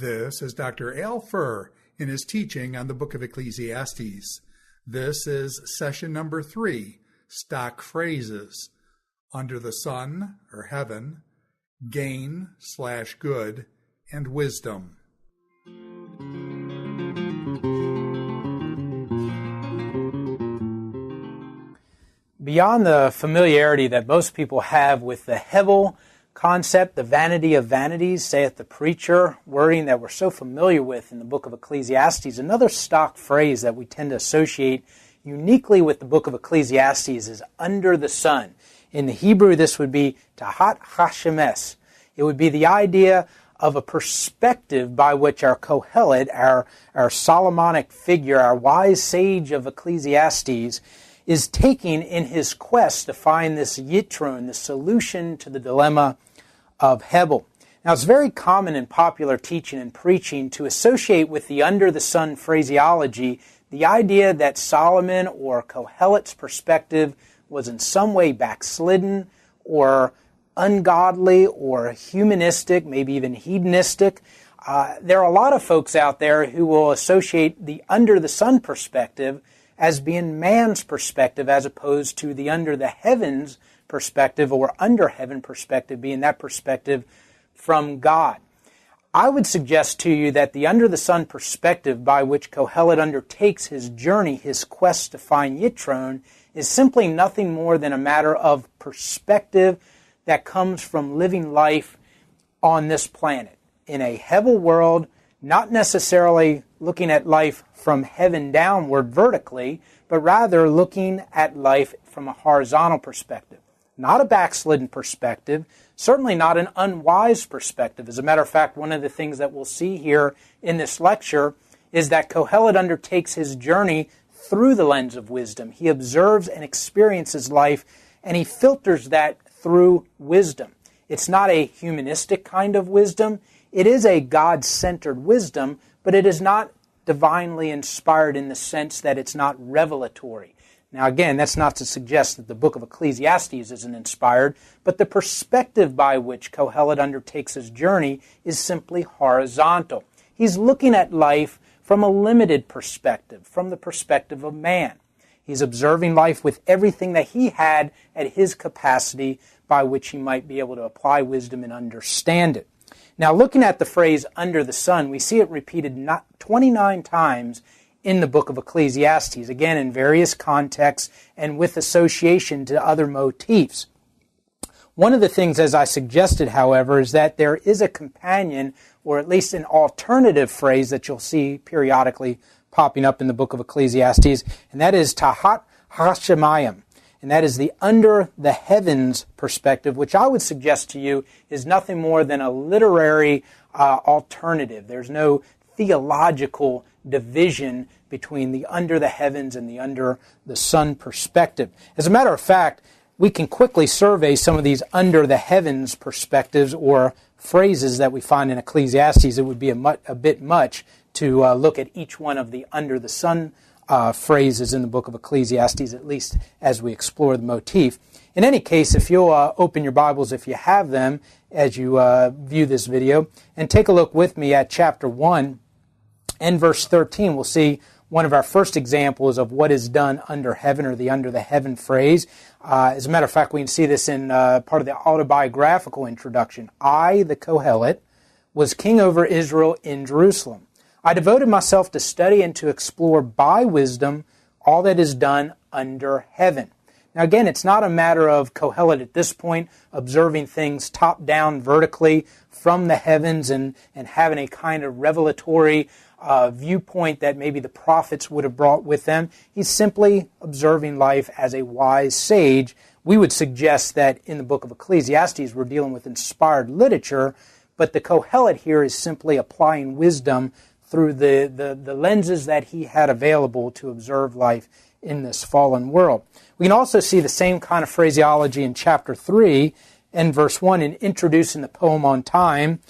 This is Dr. Al Fuhr in his teaching on the book of Ecclesiastes. This is session number 3, stock phrases: under the sun or heaven, gain/good, and wisdom. Beyond the familiarity that most people have with the Hevel concept, the vanity of vanities, saith the preacher, wording that we're so familiar with in the book of Ecclesiastes, another stock phrase that we tend to associate uniquely with the book of Ecclesiastes is under the sun. In the Hebrew, this would be tahat hashemes. It would be the idea of a perspective by which our Kohelet, our Solomonic figure, our wise sage of Ecclesiastes, is taking in his quest to find this yitron, the solution to the dilemma of Hevel. Now, it's very common in popular teaching and preaching to associate with the under-the-sun phraseology the idea that Solomon or Kohelet's perspective was in some way backslidden or ungodly or humanistic, maybe even hedonistic. There are a lot of folks out there who will associate the under-the-sun perspective as being man's perspective as opposed to the under the heavens perspective or under heaven perspective being that perspective from God. I would suggest to you that the under the sun perspective by which Kohelet undertakes his journey, his quest to find Yitron, is simply nothing more than a matter of perspective that comes from living life on this planet. In a Hevel world, not necessarily looking at life from heaven downward vertically, but rather looking at life from a horizontal perspective. Not a backslidden perspective, certainly not an unwise perspective. As a matter of fact, one of the things that we'll see here in this lecture is that Kohelet undertakes his journey through the lens of wisdom. He observes and experiences life, and he filters that through wisdom. It's not a humanistic kind of wisdom. It is a God-centered wisdom, but it is not divinely inspired in the sense that it's not revelatory. Now again, that's not to suggest that the book of Ecclesiastes isn't inspired, but the perspective by which Kohelet undertakes his journey is simply horizontal. He's looking at life from a limited perspective, from the perspective of man. He's observing life with everything that he had at his capacity by which he might be able to apply wisdom and understand it. Now, looking at the phrase under the sun, we see it repeated 29 times in the book of Ecclesiastes, again in various contexts and with association to other motifs. One of the things, as I suggested, however, is that there is a companion, or at least an alternative phrase that you'll see periodically popping up in the book of Ecclesiastes, and that is tahat hashemayim. And that is the under the heavens perspective, which I would suggest to you is nothing more than a literary alternative. There's no theological division between the under the heavens and the under the sun perspective. As a matter of fact, we can quickly survey some of these under the heavens perspectives or phrases that we find in Ecclesiastes. It would be a bit much to look at each one of the under the sun phrases in the book of Ecclesiastes, at least as we explore the motif. In any case, if you'll open your Bibles, if you have them, as you view this video, and take a look with me at chapter 1 and verse 13, we'll see one of our first examples of what is done under heaven, or the under the heaven phrase. As a matter of fact, we can see this in part of the autobiographical introduction. I, the Kohelet, was king over Israel in Jerusalem. I devoted myself to study and to explore by wisdom all that is done under heaven. Now again, it's not a matter of Kohelet at this point observing things top down vertically from the heavens and having a kind of revelatory viewpoint that maybe the prophets would have brought with them. He's simply observing life as a wise sage. We would suggest that in the book of Ecclesiastes we're dealing with inspired literature, but the Kohelet here is simply applying wisdom through the lenses that he had available to observe life in this fallen world. We can also see the same kind of phraseology in chapter 3 and verse 1 in introducing the poem on time.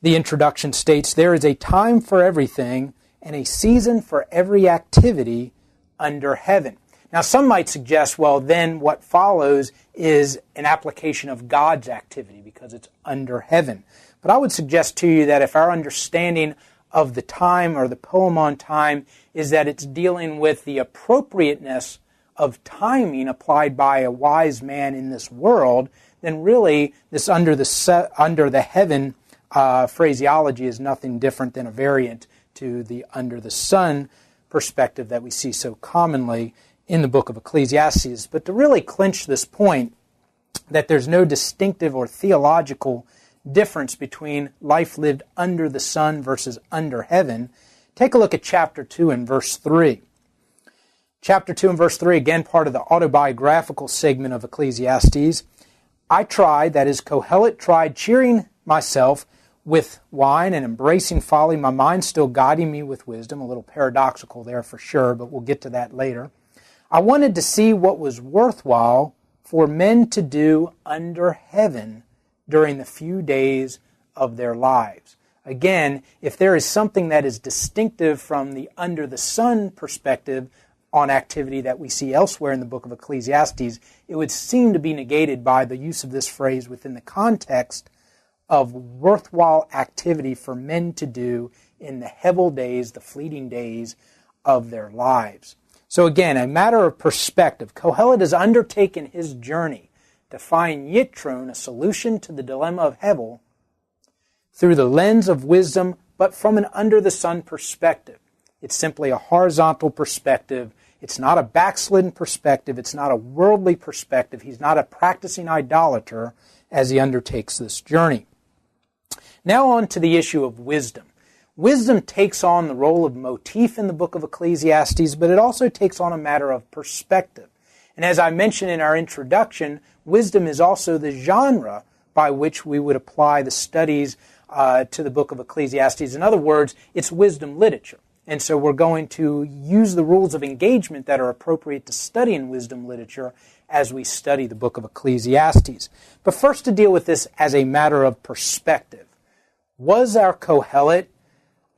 The introduction states, "There is a time for everything and a season for every activity under heaven." Now some might suggest, well, then what follows is an application of God's activity because it's under heaven. But I would suggest to you that if our understanding of the time or the poem on time is that it's dealing with the appropriateness of timing applied by a wise man in this world, then really this under the heaven phraseology is nothing different than a variant to the under the sun perspective that we see so commonly in the book of Ecclesiastes. But to really clinch this point that there's no distinctive or theological difference between life lived under the sun versus under heaven, take a look at chapter 2 and verse 3. Chapter 2 and verse 3, again part of the autobiographical segment of Ecclesiastes. I tried, that is, Kohelet tried, cheering myself with wine and embracing folly, my mind still guiding me with wisdom. A little paradoxical there for sure, but we'll get to that later. I wanted to see what was worthwhile for men to do under heaven during the few days of their lives. Again, if there is something that is distinctive from the under the sun perspective on activity that we see elsewhere in the book of Ecclesiastes, it would seem to be negated by the use of this phrase within the context of worthwhile activity for men to do in the hevel days, the fleeting days of their lives. So again, a matter of perspective. Kohelet has undertaken his journey to find Yitron, a solution to the dilemma of hevel, through the lens of wisdom, but from an under-the-sun perspective. It's simply a horizontal perspective. It's not a backslidden perspective. It's not a worldly perspective. He's not a practicing idolater as he undertakes this journey. Now on to the issue of wisdom. Wisdom takes on the role of motif in the book of Ecclesiastes, but it also takes on a matter of perspective. And as I mentioned in our introduction, wisdom is also the genre by which we would apply the studies to the book of Ecclesiastes. In other words, it's wisdom literature. And so we're going to use the rules of engagement that are appropriate to studying wisdom literature as we study the book of Ecclesiastes. But first, to deal with this as a matter of perspective. Was our Kohelet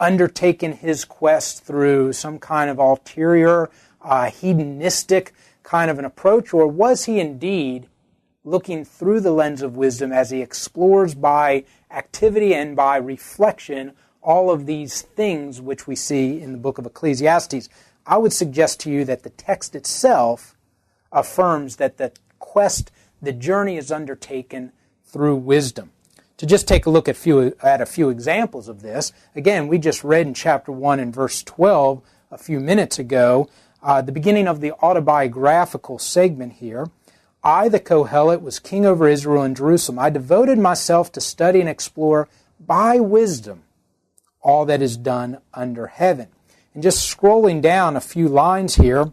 undertaken his quest through some kind of ulterior, hedonistic kind of an approach, or was he indeed looking through the lens of wisdom as he explores by activity and by reflection all of these things which we see in the book of Ecclesiastes? I would suggest to you that the text itself affirms that the quest, the journey is undertaken through wisdom. To just take a look at a few examples of this, again, we just read in chapter 1 and verse 12 a few minutes ago, the beginning of the autobiographical segment here. I, the Kohelet, was king over Israel and Jerusalem. I devoted myself to study and explore by wisdom all that is done under heaven. And just scrolling down a few lines here,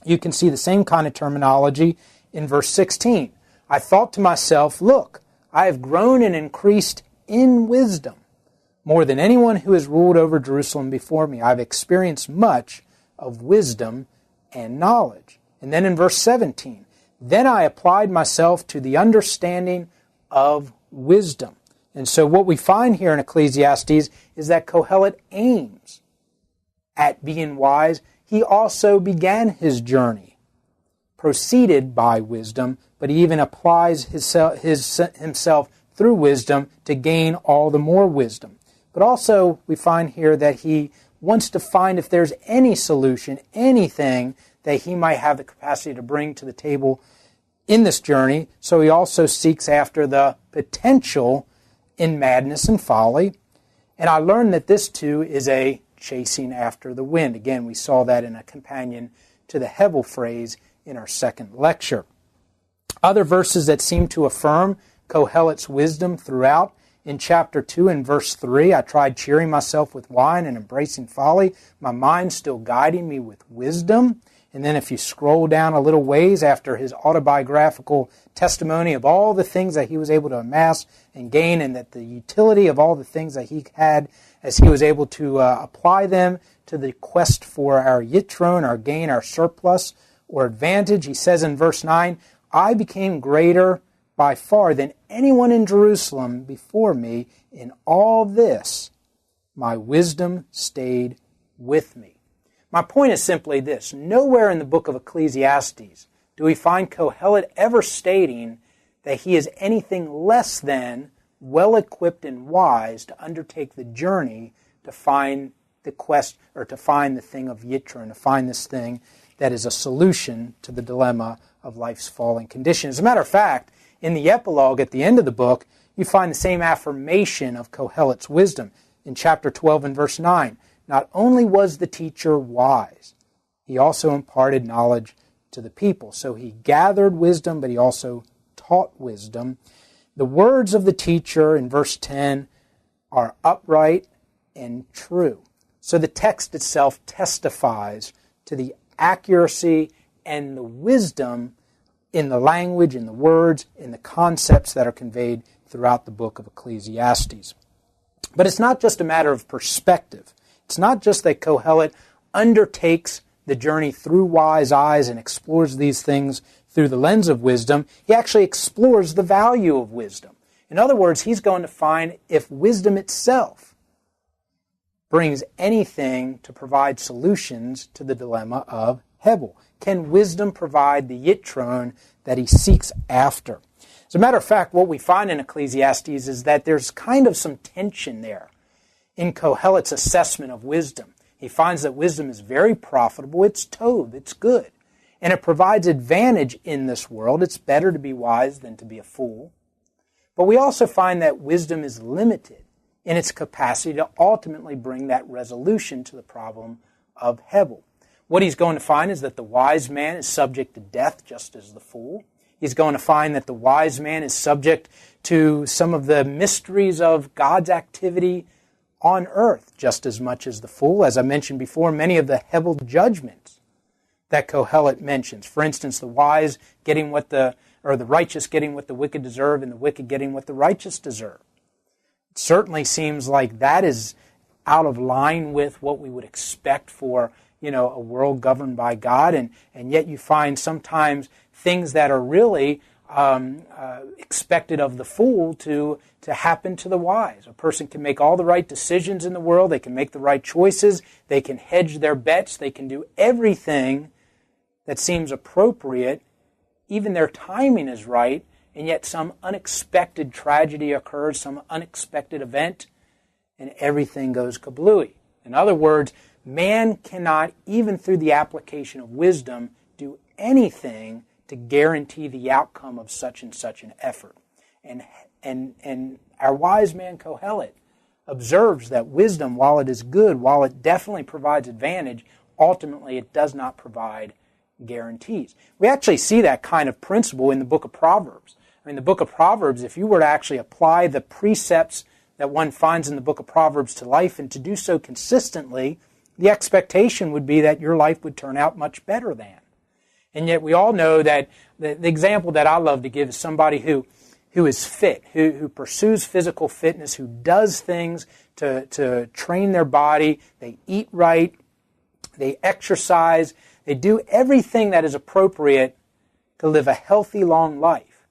you can see the same kind of terminology in verse 16. I thought to myself, look, I have grown and increased in wisdom more than anyone who has ruled over Jerusalem before me. I've experienced much of wisdom and knowledge. And then in verse 17, then I applied myself to the understanding of wisdom. And so what we find here in Ecclesiastes is that Kohelet aims at being wise. He also began his journey, proceeded by wisdom, but he even applies himself through wisdom to gain all the more wisdom. But also we find here that he wants to find if there's any solution, anything that he might have the capacity to bring to the table in this journey. So he also seeks after the potential in madness and folly. And I learned that this too is a chasing after the wind. Again, we saw that in a companion to the hevel phrase in our second lecture. Other verses that seem to affirm Kohelet's wisdom throughout, in chapter 2 and verse 3, I tried cheering myself with wine and embracing folly, my mind still guiding me with wisdom. And then if you scroll down a little ways after his autobiographical testimony of all the things that he was able to amass and gain, and that the utility of all the things that he had as he was able to apply them to the quest for our Yitron, our gain, our surplus or advantage, he says in verse 9, I became greater by far than anyone in Jerusalem before me. In all this, my wisdom stayed with me. My point is simply this. Nowhere in the book of Ecclesiastes do we find Kohelet ever stating that he is anything less than well-equipped and wise to undertake the journey to find the quest, or to find the thing of Yitro, to find this thing that is a solution to the dilemma of life's fallen condition. As a matter of fact, in the epilogue at the end of the book, you find the same affirmation of Kohelet's wisdom. In chapter 12 and verse 9, not only was the teacher wise, he also imparted knowledge to the people. So he gathered wisdom, but he also taught wisdom. The words of the teacher in verse 10 are upright and true. So the text itself testifies to the accuracy and the wisdom in the language, in the words, in the concepts that are conveyed throughout the book of Ecclesiastes. But it's not just a matter of perspective. It's not just that Kohelet undertakes the journey through wise eyes and explores these things through the lens of wisdom. He actually explores the value of wisdom. In other words, he's going to find if wisdom itself brings anything to provide solutions to the dilemma of Hebel. Can wisdom provide the Yitron that he seeks after? As a matter of fact, what we find in Ecclesiastes is that there's kind of some tension there in Kohelet's assessment of wisdom. He finds that wisdom is very profitable, it's tov, it's good, and it provides advantage in this world. It's better to be wise than to be a fool. But we also find that wisdom is limited in its capacity to ultimately bring that resolution to the problem of Hebel. What he's going to find is that the wise man is subject to death just as the fool. He's going to find that the wise man is subject to some of the mysteries of God's activity on earth just as much as the fool. As I mentioned before, many of the Hebel judgments that Kohelet mentions. For instance, the wise getting what the righteous getting what the wicked deserve, and the wicked getting what the righteous deserve. It certainly seems like that is out of line with what we would expect for, a world governed by God, and yet you find sometimes things that are really expected of the fool to happen to the wise. A person can make all the right decisions in the world, they can make the right choices, they can hedge their bets, they can do everything that seems appropriate, even their timing is right, and yet some unexpected tragedy occurs, some unexpected event, and everything goes kablooey. In other words, man cannot, even through the application of wisdom, do anything to guarantee the outcome of such and such an effort. And our wise man Kohelet observes that wisdom, while it is good, while it definitely provides advantage, ultimately it does not provide guarantees. We actually see that kind of principle in the book of Proverbs. The book of Proverbs, if you were to actually apply the precepts that one finds in the book of Proverbs to life, and to do so consistently, the expectation would be that your life would turn out much better than. And yet we all know that the example that I love to give is somebody who is fit, who pursues physical fitness, who does things to train their body, they eat right, they exercise, they do everything that is appropriate to live a healthy, long life.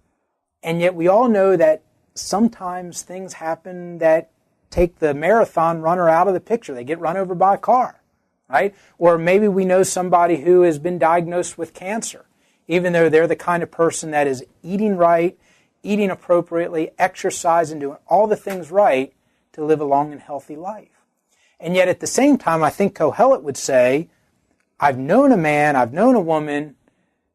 And yet we all know that sometimes things happen that take the marathon runner out of the picture. They get run over by a car, right? Or maybe we know somebody who has been diagnosed with cancer, even though they're the kind of person that is eating right, eating appropriately, exercising, doing all the things right to live a long and healthy life. And yet at the same time, I think Kohelet would say, I've known a man, I've known a woman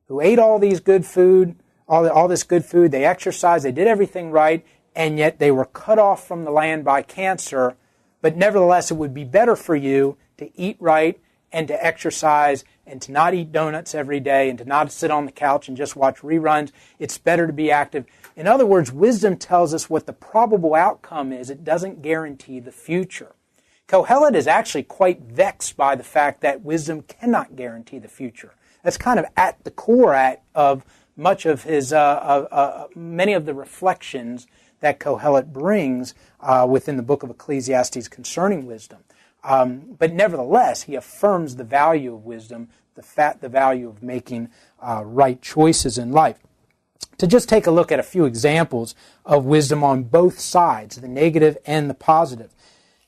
who ate all these good food, all this good food, they exercised, they did everything right, and yet they were cut off from the land by cancer, but nevertheless it would be better for you to eat right and to exercise and to not eat donuts every day and to not sit on the couch and just watch reruns. It's better to be active. In other words, wisdom tells us what the probable outcome is. It doesn't guarantee the future. Kohelet is actually quite vexed by the fact that wisdom cannot guarantee the future. That's kind of at the core of much of his, many of the reflections that Kohelet brings within the book of Ecclesiastes concerning wisdom. But nevertheless, he affirms the value of wisdom, the value of making right choices in life. To just take a look at a few examples of wisdom on both sides, the negative and the positive.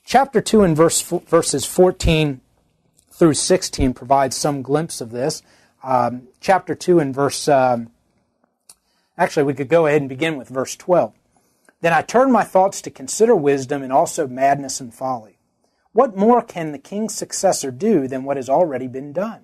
Chapter 2 and verses 14 through 16 provides some glimpse of this. Chapter 2 and verse... actually, we could go ahead and begin with verse 12. Then I turned my thoughts to consider wisdom and also madness and folly. What more can the king's successor do than what has already been done?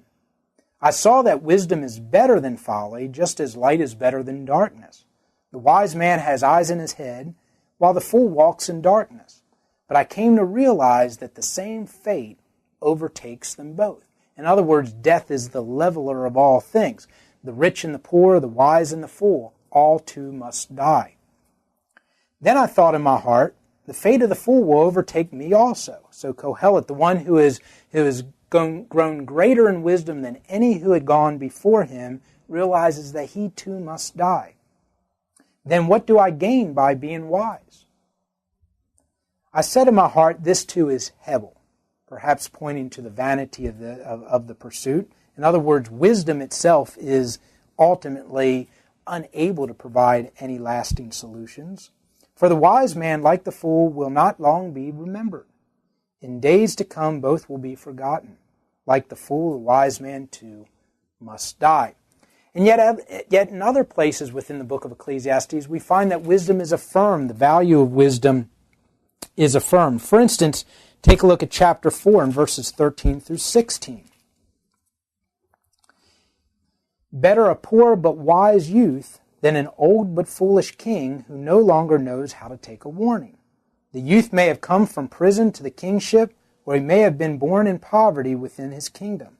I saw that wisdom is better than folly, just as light is better than darkness. The wise man has eyes in his head, while the fool walks in darkness. But I came to realize that the same fate overtakes them both. In other words, death is the leveler of all things. The rich and the poor, the wise and the fool, all too must die. Then I thought in my heart, the fate of the fool will overtake me also. So Kohelet, the one who has grown greater in wisdom than any who had gone before him, realizes that he too must die. Then what do I gain by being wise? I said in my heart, this too is Hebel, perhaps pointing to the vanity of the pursuit. In other words, wisdom itself is ultimately unable to provide any lasting solutions. For the wise man, like the fool, will not long be remembered. In days to come, both will be forgotten. Like the fool, the wise man too must die. And yet in other places within the book of Ecclesiastes, we find that wisdom is affirmed. The value of wisdom is affirmed. For instance, take a look at chapter 4 and verses 13 through 16. Better a poor but wise youth than an old but foolish king who no longer knows how to take a warning. The youth may have come from prison to the kingship, or he may have been born in poverty within his kingdom.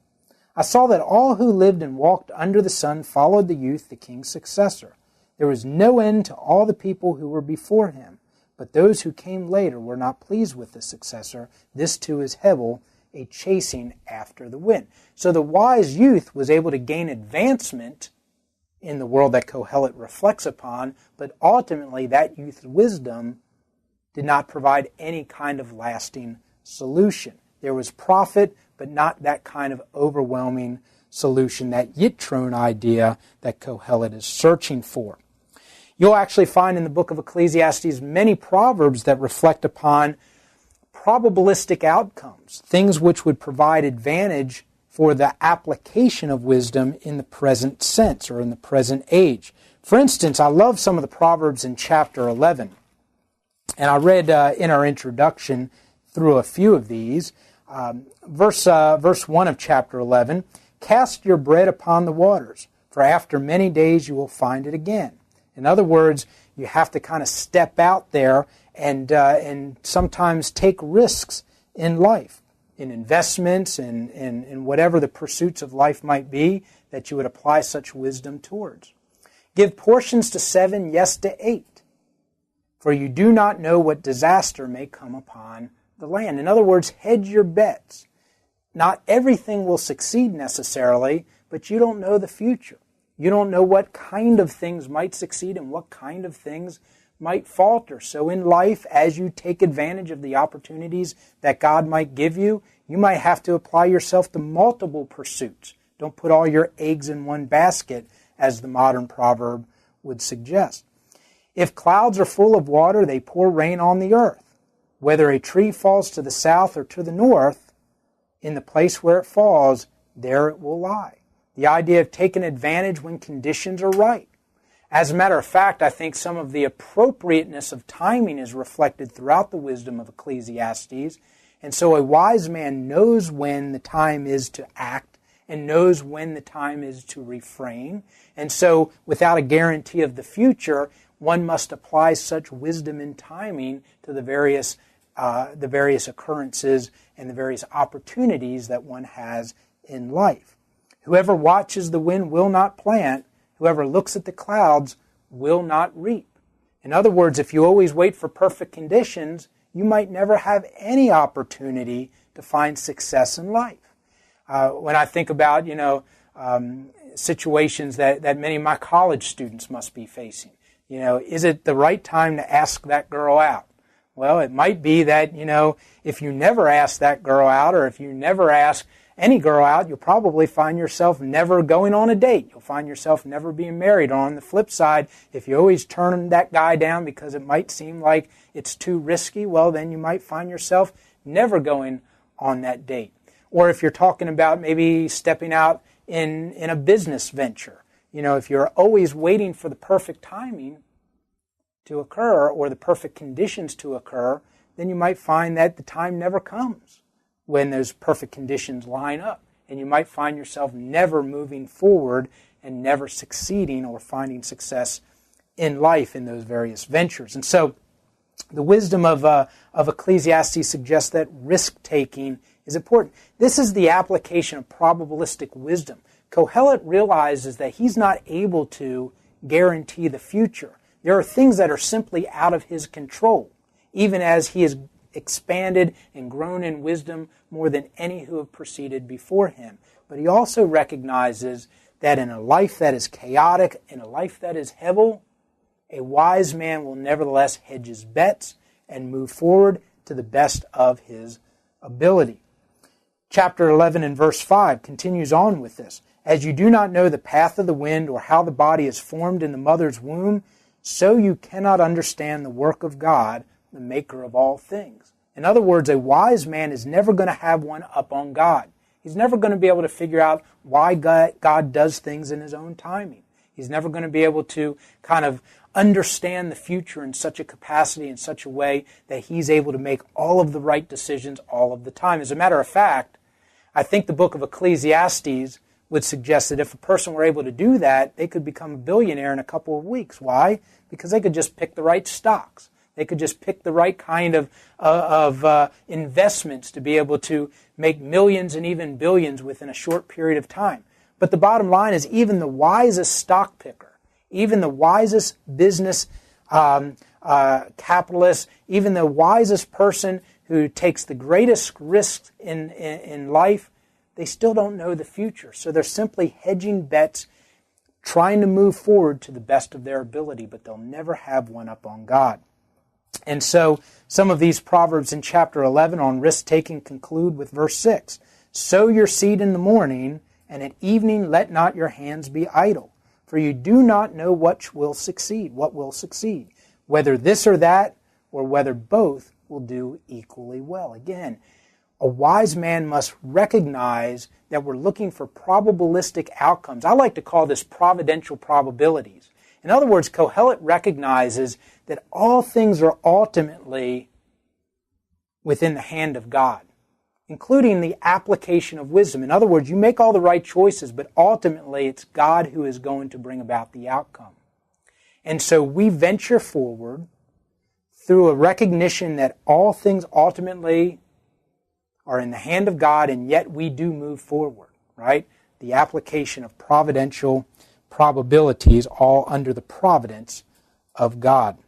I saw that all who lived and walked under the sun followed the youth, the king's successor. There was no end to all the people who were before him, but those who came later were not pleased with the successor. This too is Hebel, a chasing after the wind. So the wise youth was able to gain advancement in the world that Kohelet reflects upon, but ultimately that youth's wisdom did not provide any kind of lasting solution. There was profit, but not that kind of overwhelming solution, that Yitron idea that Kohelet is searching for. You'll actually find in the book of Ecclesiastes many proverbs that reflect upon probabilistic outcomes, things which would provide advantage for the application of wisdom in the present sense or in the present age. For instance, I love some of the proverbs in chapter 11. And I read in our introduction through a few of these. Verse 1 of chapter 11, cast your bread upon the waters, for after many days you will find it again. In other words, you have to kind of step out there and sometimes take risks in life, in investments, in whatever the pursuits of life might be that you would apply such wisdom towards. Give portions to 7, yes to 8, for you do not know what disaster may come upon the land. In other words, hedge your bets. Not everything will succeed necessarily, but you don't know the future. You don't know what kind of things might succeed and what kind of things might falter. So in life, as you take advantage of the opportunities that God might give you, you might have to apply yourself to multiple pursuits. Don't put all your eggs in one basket, as the modern proverb would suggest. If clouds are full of water, they pour rain on the earth. Whether a tree falls to the south or to the north, in the place where it falls, there it will lie. The idea of taking advantage when conditions are right. As a matter of fact, I think some of the appropriateness of timing is reflected throughout the wisdom of Ecclesiastes. And so a wise man knows when the time is to act and knows when the time is to refrain. And so without a guarantee of the future, one must apply such wisdom and timing to the various occurrences and the various opportunities that one has in life. Whoever watches the wind will not plant. Whoever looks at the clouds will not reap. In other words, if you always wait for perfect conditions, you might never have any opportunity to find success in life. When I think about, situations that many of my college students must be facing, is it the right time to ask that girl out? Well, it might be that, if you never ask that girl out, or if you never ask any girl out, you'll probably find yourself never going on a date. You'll find yourself never being married. Or on the flip side, if you always turn that guy down because it might seem like it's too risky, well, then you might find yourself never going on that date. Or if you're talking about maybe stepping out in a business venture, if you're always waiting for the perfect timing to occur or the perfect conditions to occur, then you might find that the time never comes when those perfect conditions line up. And you might find yourself never moving forward and never succeeding or finding success in life in those various ventures. And so the wisdom of Ecclesiastes suggests that risk-taking is important. This is the application of probabilistic wisdom. Kohelet realizes that he's not able to guarantee the future. There are things that are simply out of his control, even as he has expanded and grown in wisdom more than any who have preceded before him. But he also recognizes that in a life that is chaotic, in a life that is heavy, a wise man will nevertheless hedge his bets and move forward to the best of his ability. Chapter 11 and verse 5 continues on with this. As you do not know the path of the wind or how the body is formed in the mother's womb, so you cannot understand the work of God, the maker of all things. In other words, a wise man is never going to have one up on God. He's never going to be able to figure out why God does things in his own timing. He's never going to be able to kind of understand the future in such a capacity, in such a way that he's able to make all of the right decisions all of the time. As a matter of fact, I think the book of Ecclesiastes would suggest that if a person were able to do that, they could become a billionaire in a couple of weeks. Why? Because they could just pick the right stocks. They could just pick the right kind of investments to be able to make millions and even billions within a short period of time. But the bottom line is even the wisest stock picker, even the wisest business capitalist, even the wisest person who takes the greatest risks in life, they still don't know the future. So they're simply hedging bets, trying to move forward to the best of their ability, but they'll never have one up on God. And so some of these proverbs in chapter 11 on risk-taking conclude with verse 6. Sow your seed in the morning, and at evening let not your hands be idle. For you do not know what will succeed, whether this or that, or whether both will do equally well. Again, a wise man must recognize that we're looking for probabilistic outcomes. I like to call this providential probabilities. In other words, Kohelet recognizes that all things are ultimately within the hand of God, including the application of wisdom. In other words, you make all the right choices, but ultimately it's God who is going to bring about the outcome. And so we venture forward through a recognition that all things ultimately are in the hand of God, and yet we do move forward, right? The application of providential probabilities, all under the providence of God.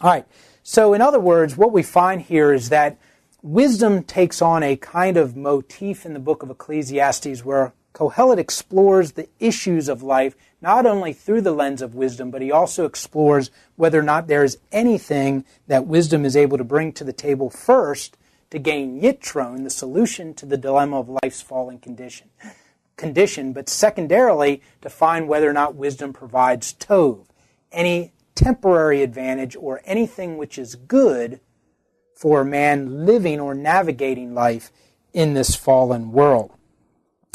All right, so in other words, what we find here is that wisdom takes on a kind of motif in the book of Ecclesiastes where Kohelet explores the issues of life not only through the lens of wisdom, but he also explores whether or not there is anything that wisdom is able to bring to the table first to gain yitron, the solution to the dilemma of life's fallen condition, but secondarily to find whether or not wisdom provides tov, any temporary advantage or anything which is good for a man living or navigating life in this fallen world.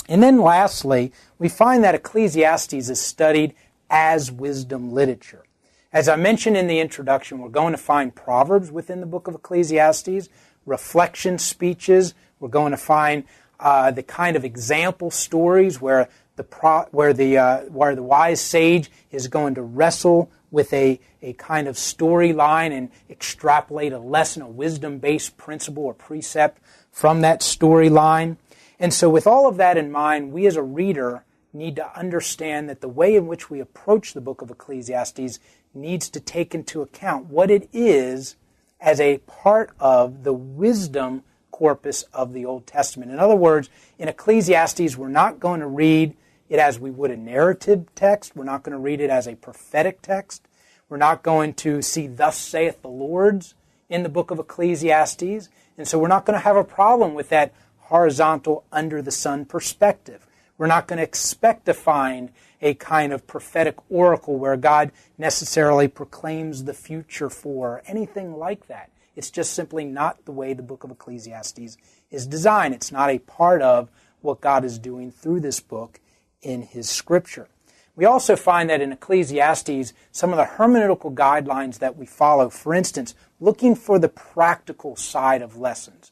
And then lastly, we find that Ecclesiastes is studied as wisdom literature. As I mentioned in the introduction, we're going to find proverbs within the book of Ecclesiastes, reflection speeches. We're going to find the kind of example stories where the wise sage is going to wrestle with a kind of storyline and extrapolate a lesson, a wisdom-based principle or precept from that storyline. And so with all of that in mind, we as a reader need to understand that the way in which we approach the book of Ecclesiastes needs to take into account what it is as a part of the wisdom corpus of the Old Testament. In other words, in Ecclesiastes, we're not going to read it as we would a narrative text. We're not going to read it as a prophetic text. We're not going to see thus saith the Lord in the book of Ecclesiastes. And so we're not going to have a problem with that horizontal under the sun perspective. We're not going to expect to find a kind of prophetic oracle where God necessarily proclaims the future for anything like that. It's just simply not the way the book of Ecclesiastes is designed. It's not a part of what God is doing through this book in His Scripture. We also find that in Ecclesiastes, some of the hermeneutical guidelines that we follow, for instance, looking for the practical side of lessons,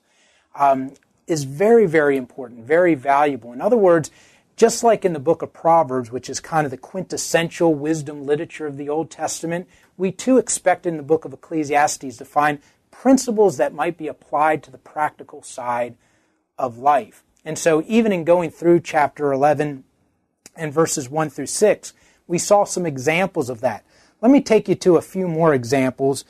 is very, very important, very valuable. In other words, just like in the book of Proverbs, which is kind of the quintessential wisdom literature of the Old Testament, we too expect in the book of Ecclesiastes to find principles that might be applied to the practical side of life. And so even in going through chapter 11 and verses 1 through 6, we saw some examples of that. Let me take you to a few more examples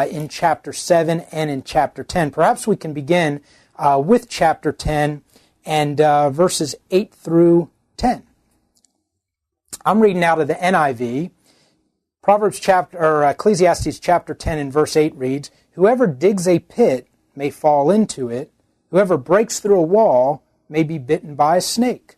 in chapter 7 and in chapter 10. Perhaps we can begin with chapter 10 and verses 8 through 10. I'm reading out of the NIV. Ecclesiastes chapter 10 and verse 8 reads, "Whoever digs a pit may fall into it. Whoever breaks through a wall may be bitten by a snake.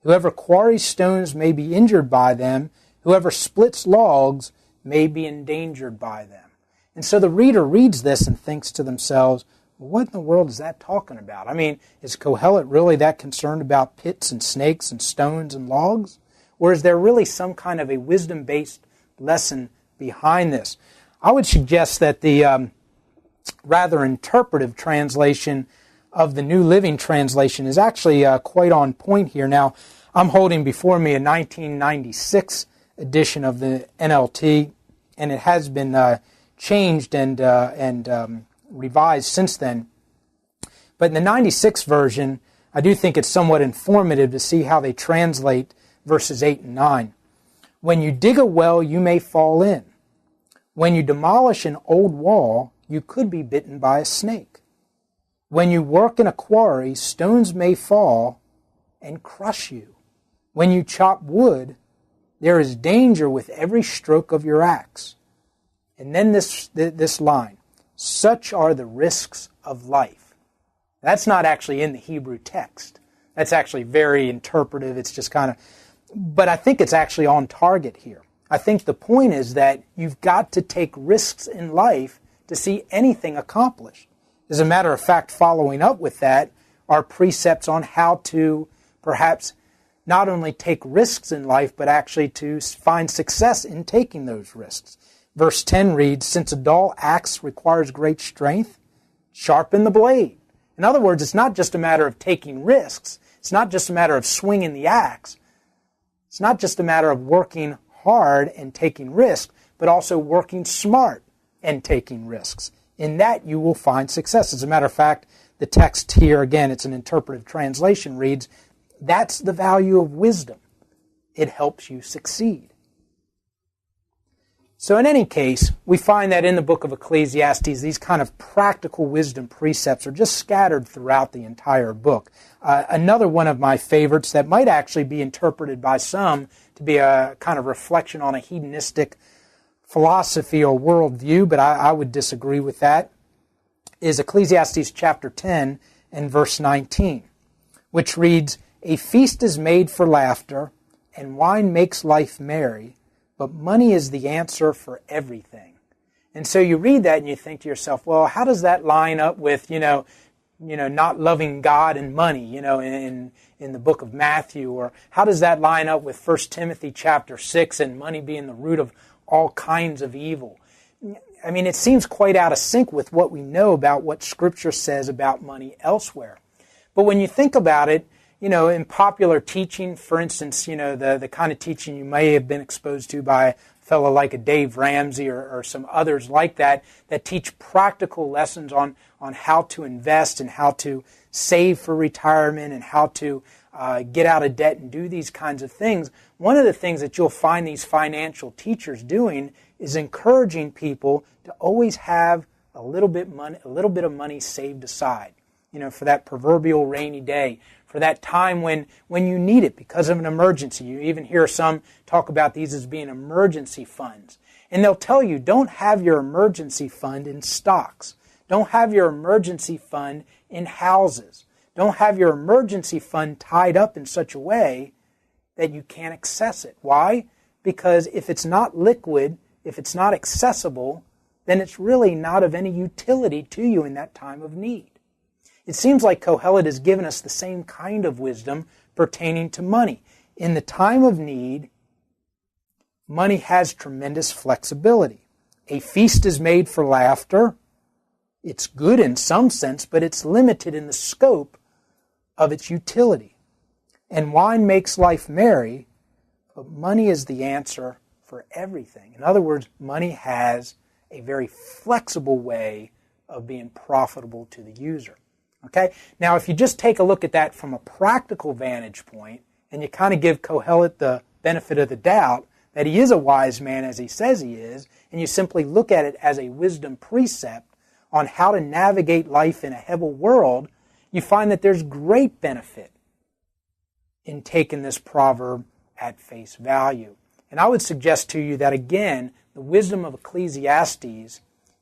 Whoever quarries stones may be injured by them. Whoever splits logs may be endangered by them." And so the reader reads this and thinks to themselves, what in the world is that talking about? I mean, is Kohelet really that concerned about pits and snakes and stones and logs? Or is there really some kind of a wisdom-based lesson behind this? I would suggest that the rather interpretive translation of the New Living Translation is actually quite on point here. Now, I'm holding before me a 1996 edition of the NLT, and it has been changed and revised since then. But in the 96 version, I do think it's somewhat informative to see how they translate verses 8 and 9. "When you dig a well, you may fall in. When you demolish an old wall, you could be bitten by a snake. When you work in a quarry, stones may fall and crush you. When you chop wood, there is danger with every stroke of your axe." And then this line, "Such are the risks of life." That's not actually in the Hebrew text. That's actually very interpretive. It's just kind of, but I think it's actually on target here. I think the point is that you've got to take risks in life to see anything accomplished. As a matter of fact, following up with that are precepts on how to perhaps not only take risks in life, but actually to find success in taking those risks. Verse 10 reads, "Since a dull axe requires great strength, sharpen the blade." In other words, it's not just a matter of taking risks. It's not just a matter of swinging the axe. It's not just a matter of working hard and taking risks, but also working smart and taking risks. In that, you will find success. As a matter of fact, the text here, again, it's an interpretive translation, reads, "That's the value of wisdom. It helps you succeed." So in any case, we find that in the book of Ecclesiastes, these kind of practical wisdom precepts are just scattered throughout the entire book. Another one of my favorites that might actually be interpreted by some to be a kind of reflection on a hedonistic philosophy or worldview, but I would disagree with that, is Ecclesiastes chapter 10 and verse 19, which reads, "A feast is made for laughter, and wine makes life merry, but money is the answer for everything." And so you read that and you think to yourself, well, how does that line up with, not loving God and money, in the book of Matthew? Or how does that line up with 1 Timothy chapter 6 and money being the root of all kinds of evil? I mean, it seems quite out of sync with what we know about what Scripture says about money elsewhere. But when you think about it, in popular teaching, for instance, the kind of teaching you may have been exposed to by a fellow like a Dave Ramsey or some others like that teach practical lessons on how to invest and how to save for retirement and how to get out of debt and do these kinds of things. One of the things that you'll find these financial teachers doing is encouraging people to always have a little bit of money saved aside, for that proverbial rainy day, for that time when you need it because of an emergency. You even hear some talk about these as being emergency funds. And they'll tell you, don't have your emergency fund in stocks. Don't have your emergency fund in houses. Don't have your emergency fund tied up in such a way that you can't access it. Why? Because if it's not liquid, if it's not accessible, then it's really not of any utility to you in that time of need. It seems like Kohelet has given us the same kind of wisdom pertaining to money. In the time of need, money has tremendous flexibility. A feast is made for laughter. It's good in some sense, but it's limited in the scope of its utility. And wine makes life merry, but money is the answer for everything. In other words, money has a very flexible way of being profitable to the user. Okay? Now, if you just take a look at that from a practical vantage point, and you kind of give Kohelet the benefit of the doubt that he is a wise man as he says he is, and you simply look at it as a wisdom precept on how to navigate life in a Hebel world, you find that there's great benefit in taking this proverb at face value. And I would suggest to you that, again, the wisdom of Ecclesiastes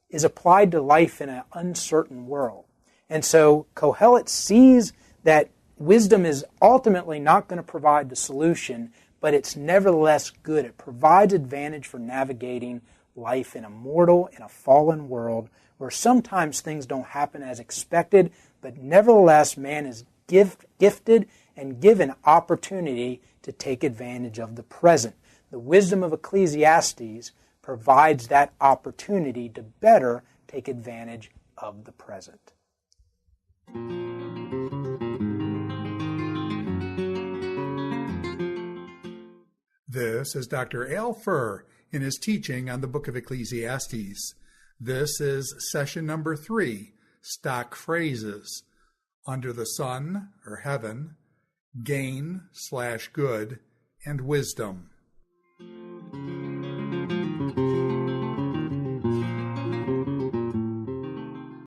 is applied to life in an uncertain world. And so Kohelet sees that wisdom is ultimately not going to provide the solution, but it's nevertheless good. It provides advantage for navigating life in a mortal, in a fallen world, where sometimes things don't happen as expected, but nevertheless man is gifted and given opportunity to take advantage of the present. The wisdom of Ecclesiastes provides that opportunity to better take advantage of the present. This is Dr. Al Fuhr in his teaching on the book of Ecclesiastes. This is session number 3, stock phrases, under the sun or heaven, gain/good, and wisdom.